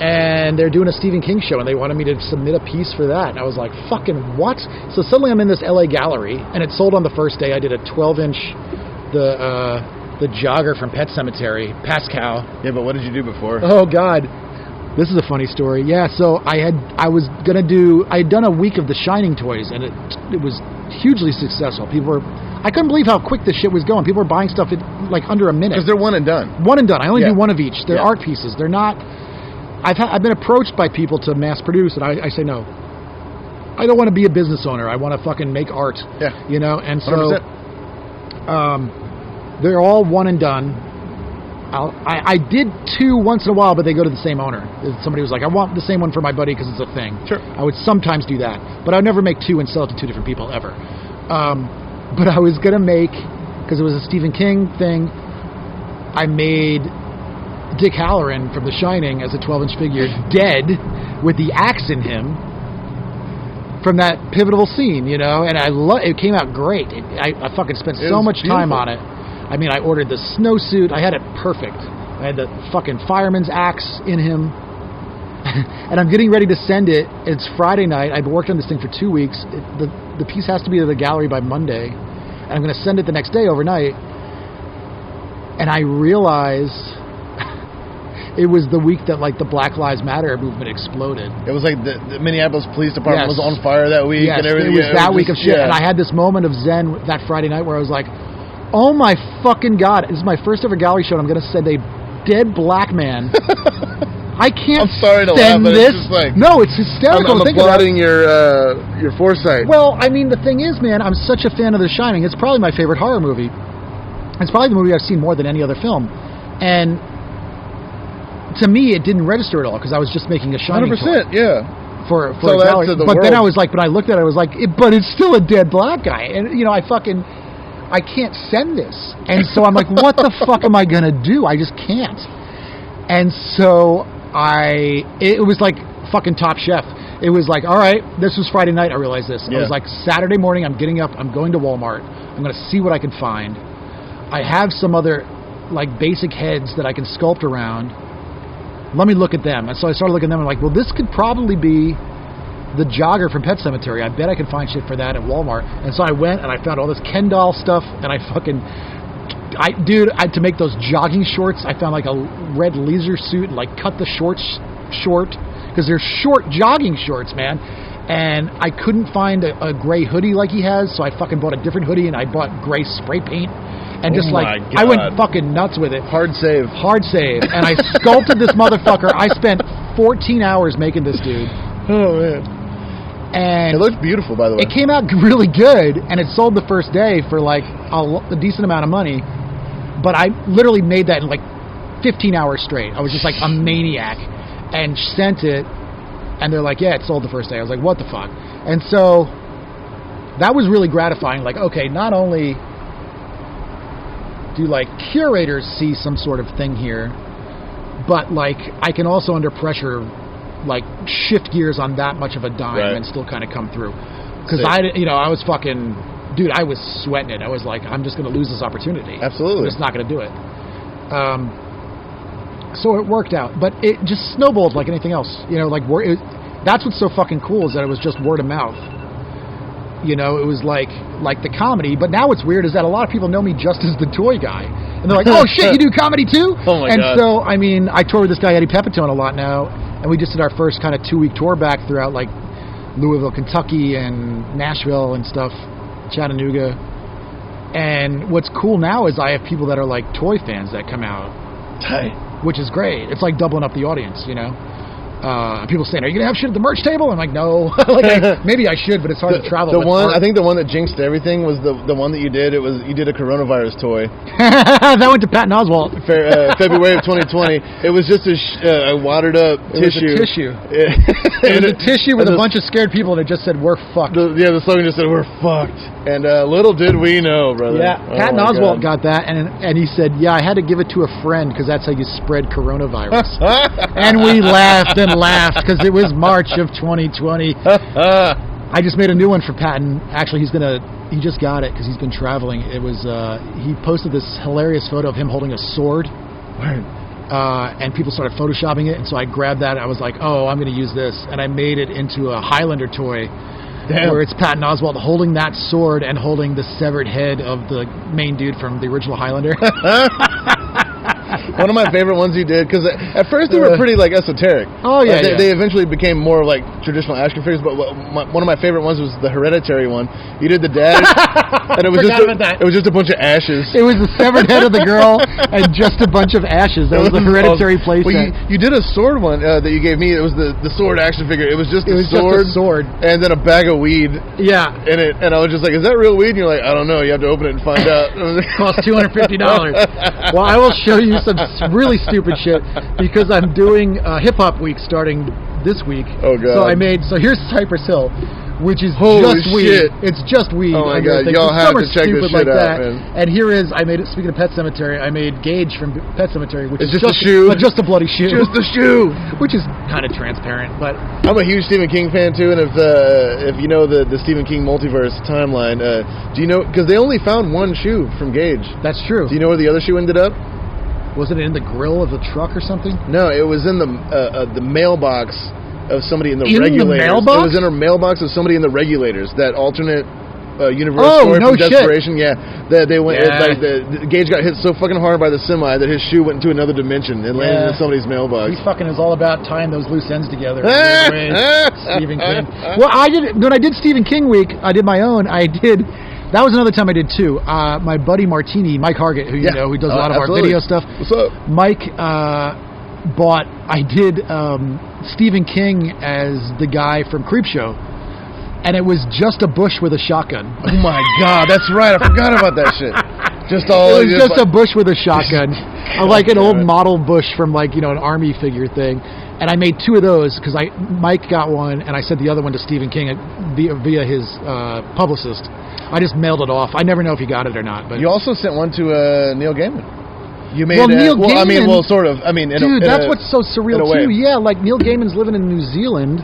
And they're doing a Stephen King show, and they wanted me to submit a piece for that. And I was like, fucking what? So suddenly I'm in this L.A. gallery, and it sold on the first day. I did a 12-inch, the jogger from Pet Sematary, Pascal. Yeah, but what did you do before? Oh, God. This is a funny story. Yeah, so I had done a week of the Shining toys, and it was hugely successful. I couldn't believe how quick this shit was going. People were buying stuff in like under a minute. Because they're one and done. One and done. I only do one of each. They're art pieces. They're not. I've been approached by people to mass produce, and I say no. I don't want to be a business owner. I want to fucking make art. Yeah. And so 100%. They're all one and done. I did two once in a while, but they go to the same owner. Somebody was like, I want the same one for my buddy because it's a thing. Sure. I would sometimes do that, but I would never make two and sell it to two different people ever. But I was going to make, because it was a Stephen King thing, I made Dick Halloran from The Shining as a 12-inch figure, dead, with the axe in him, from that pivotal scene, and it came out great. I fucking spent so much time on it. I mean, I ordered the snowsuit. I had it perfect. I had the fucking fireman's axe in him. And I'm getting ready to send it. It's Friday night. I've worked on this thing for 2 weeks. The piece has to be to the gallery by Monday. And I'm going to send it the next day overnight. And I realized it was the week that, like, the Black Lives Matter movement exploded. It was like the Minneapolis Police Department was on fire that week. Yes, and everything. It was that week of shit. And I had this moment of zen that Friday night where I was like, oh my fucking God, this is my first ever gallery show, and I'm going to send a dead black man. I can't I'm sorry to send laugh, but this. it's just like, no, it's hysterical. I'm applauding your foresight. Well, I mean, the thing is, man, I'm such a fan of The Shining. It's probably my favorite horror movie. It's probably the movie I've seen more than any other film. And to me, it didn't register at all, because I was just making a Shining 100%, yeah. For so a gallery. But then I was like, when I looked at it, I was like, but it's still a dead black guy. And, I can't send this. And so I'm like, what the fuck am I going to do? I just can't. And so it was like fucking Top Chef. It was like, all right, this was Friday night. I realized this. Yeah. I was like, Saturday morning, I'm getting up. I'm going to Walmart. I'm going to see what I can find. I have some other like basic heads that I can sculpt around. Let me look at them. And so I started looking at them and I'm like, well, this could probably be the jogger from Pet Sematary. I bet I can find shit for that at Walmart. And so I went and I found all this Ken doll stuff, and to make those jogging shorts, I found like a red leisure suit and like cut the shorts short, because they're short jogging shorts, man. And I couldn't find a gray hoodie like he has, so I fucking bought a different hoodie, and I bought gray spray paint. And just I went fucking nuts with it. Hard save. And I sculpted this motherfucker. I spent 14 hours making this dude. Oh, man. And it looked beautiful, by the way. It came out really good, and it sold the first day for like a decent amount of money. But I literally made that in like 15 hours straight. I was just like a maniac, and sent it, and they're like, yeah, it sold the first day. I was like, what the fuck? And so that was really gratifying. Like, okay, not only do like curators see some sort of thing here, but like I can also under pressure like shift gears on that much of a dime and still kind of come through. Because I was fucking, dude, I was sweating it. I was like, I'm just going to lose this opportunity. Absolutely. I'm just not going to do it. So it worked out, but it just snowballed like anything else. That's what's so fucking cool, is that it was just word of mouth. It was like the comedy, but now what's weird is that a lot of people know me just as the toy guy. And they're like, oh shit, you do comedy too? Oh my God. And so, I mean, I tour with this guy, Eddie Pepitone, a lot now, and we just did our first kind of 2-week tour back throughout like Louisville, Kentucky, and Nashville and stuff, Chattanooga. And what's cool now is I have people that are like toy fans that come out. Tight. Which is great. It's like doubling up the audience, People saying, "Are you gonna have shit at the merch table?" I'm like, "No." Maybe I should, but it's hard to travel. I think the one that jinxed everything was the one that you did. You did a coronavirus toy. That went to Patton Oswalt. February of 2020. It was just a watered up tissue. It was a tissue. It was a tissue with a bunch of scared people, and it just said, "We're fucked." The slogan just said, "We're fucked." And little did we know, brother. Yeah, Patton Oswalt got that, and he said, "Yeah, I had to give it to a friend because that's how you spread coronavirus." And we laughed and laughed because it was March of 2020. I just made a new one for Patton. Actually, he just got it because he's been traveling. It was he posted this hilarious photo of him holding a sword. And people started photoshopping it, and so I grabbed that. I was like, "Oh, I'm going to use this," and I made it into a Highlander toy. Damn. Where it's Patton Oswalt holding that sword and holding the severed head of the main dude from the original Highlander. One of my favorite ones you did, because at first they were pretty like esoteric. Oh yeah, they eventually became more like traditional action figures. But one of my favorite ones was the Hereditary one. You did the dad, and it was just a bunch of ashes. It was the severed head of the girl and just a bunch of ashes. That was the Hereditary playset. Well, you did a sword one that you gave me. It was the sword action figure. It was just a sword, and then a bag of weed. Yeah, in it, and I was just like, "Is that real weed?" And you're like, "I don't know. You have to open it and find out." It cost $250. Well, I will show you some really stupid shit because I'm doing Hip Hop Week starting this week. Oh god! So here's Cypress Hill, which is Holy just weed. Shit. It's just weed. Oh my god! Y'all have to check this shit out, man. And here is I made it. Speaking of Pet Cemetery, I made Gage from Pet Cemetery, which is just a shoe, but just a bloody shoe, just a shoe, which is kind of transparent. But I'm a huge Stephen King fan too, and if you know the Stephen King multiverse timeline, do you know? Because they only found one shoe from Gage. That's true. Do you know where the other shoe ended up? Was it in the grill of the truck or something? No, it was in the mailbox of somebody in the regulators. The mailbox? It was in a mailbox of somebody in the regulators. That alternate universe story from Desperation. Shit. Yeah, they went. The Gage got hit so fucking hard by the semi that his shoe went into another dimension and landed in somebody's mailbox. He fucking is all about tying those loose ends together. Stephen King. Well, when I did Stephen King week. I did my own. That was another time I did too. My buddy Martini, Mike Hargett, who you know, who does a lot of our video stuff. What's up? Mike I did Stephen King as the guy from Creepshow, and it was just a bush with a shotgun. Oh my god, that's right. I forgot about that shit. It was just a bush with a shotgun, like an old model bush from like an army figure thing. And I made two of those because Mike got one, and I sent the other one to Stephen King via his publicist. I just mailed it off. I never know if he got it or not. But you also sent one to Neil Gaiman. You made Neil Gaiman. Sort of. I mean, that's what's so surreal too. Yeah, like Neil Gaiman's living in New Zealand,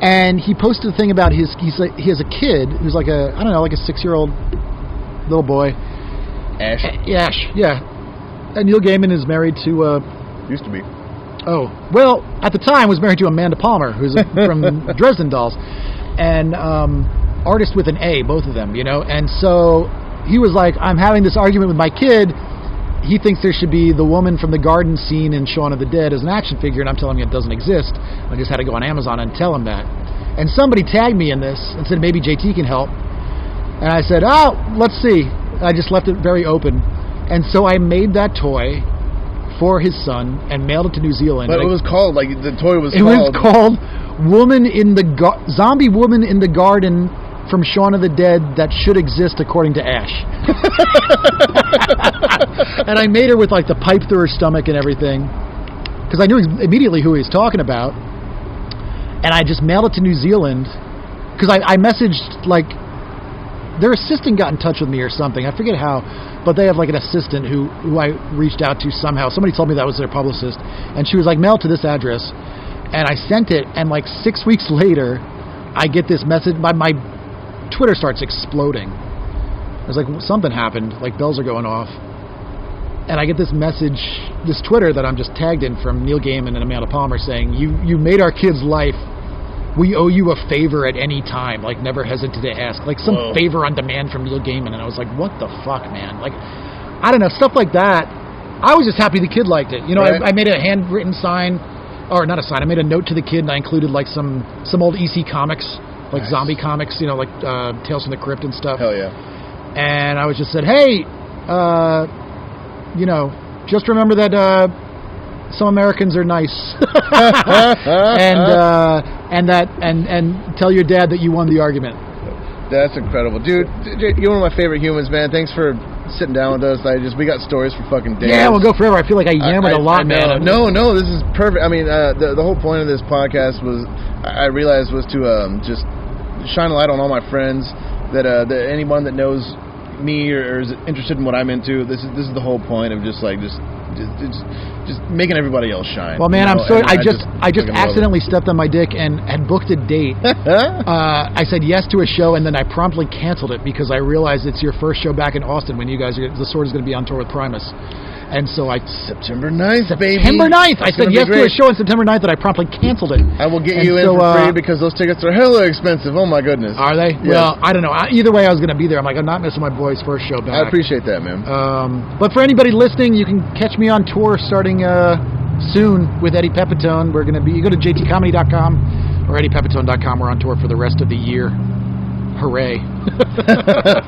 and he posted a thing about he has a kid who's like a 6-year-old little boy. Ash. Ash. Yeah. And Neil Gaiman is married to. Used to be. Oh well, at the time was married to Amanda Palmer, who's from Dresden Dolls, and. Artist with an A, both of them, and so he was like, I'm having this argument with my kid. He thinks there should be the woman from the garden scene in Shaun of the Dead as an action figure, and I'm telling him it doesn't exist. I just had to go on Amazon and tell him that. And somebody tagged me in this and said maybe JT can help, and I said, oh, let's see. I just left it very open, and so I made that toy for his son and mailed it to New Zealand. But it was called, the toy was called... It was called Zombie Woman in the Garden from Shaun of the Dead that should exist according to Ash. And I made her with the pipe through her stomach and everything because I knew immediately who he was talking about. And I just mailed it to New Zealand because I messaged their assistant got in touch with me or something. I forget how, but they have an assistant who I reached out to somehow. Somebody told me that was their publicist, and she was like, mail to this address. And I sent it, and 6 weeks later I get this message. My Twitter starts exploding. I was like, something happened. Bells are going off. And I get this message, this Twitter that I'm just tagged in from Neil Gaiman and Amanda Palmer saying, you made our kid's life. We owe you a favor at any time. Never hesitate to ask. Some favor on demand from Neil Gaiman. And I was like, what the fuck, man? I don't know, stuff like that. I was just happy the kid liked it. Right. I made a handwritten sign, or not a sign. I made a note to the kid, and I included some old EC comics. Nice. Zombie comics, Tales from the Crypt and stuff. Hell yeah. And I was just said, hey, just remember that some Americans are nice, and tell your dad that you won the argument. That's incredible, dude. You're one of my favorite humans, man. Thanks for sitting down with us. We got stories for fucking days. Yeah, we'll go forever. I feel like I yammered a lot, man. No, this is perfect. I mean, the whole point of this podcast was, I realized, was to just shine a light on all my friends, that anyone that knows me or is interested in what I'm into. This is the whole point of just making everybody else shine. Well, man, I'm sorry. I just fucking accidentally stepped on my dick and had booked a date. I said yes to a show, and then I promptly canceled it because I realized it's your first show back in Austin when you guys the Sword is going to be on tour with Primus. And so September 9th, baby. September 9th. I said yes to a show on September 9th, and I promptly canceled it. I will get you in for free because those tickets are hella expensive. Oh, my goodness. Are they? Yes. Well, I don't know. Either way, I was going to be there. I'm like, I'm not missing my boy's first show back. I appreciate that, man. But for anybody listening, you can catch me on tour starting soon with Eddie Pepitone. We're going to be, you go to jtcomedy.com or eddiepepitone.com. We're on tour for the rest of the year. Hooray.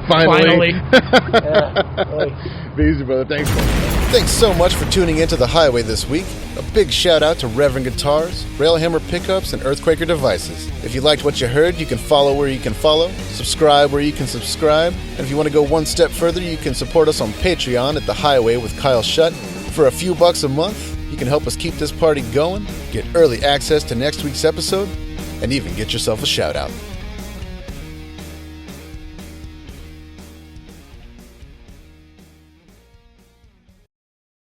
Finally. Yeah. Be easy, brother. Thanks. Thanks so much for tuning into The Highway this week. A big shout out to Reverend Guitars, Railhammer Pickups, and Earthquaker Devices. If you liked what you heard, you can follow where you can follow, subscribe where you can subscribe, and if you want to go one step further, you can support us on Patreon at The Highway with Kyle Shutt. For a few bucks a month, you can help us keep this party going, get early access to next week's episode, and even get yourself a shout out.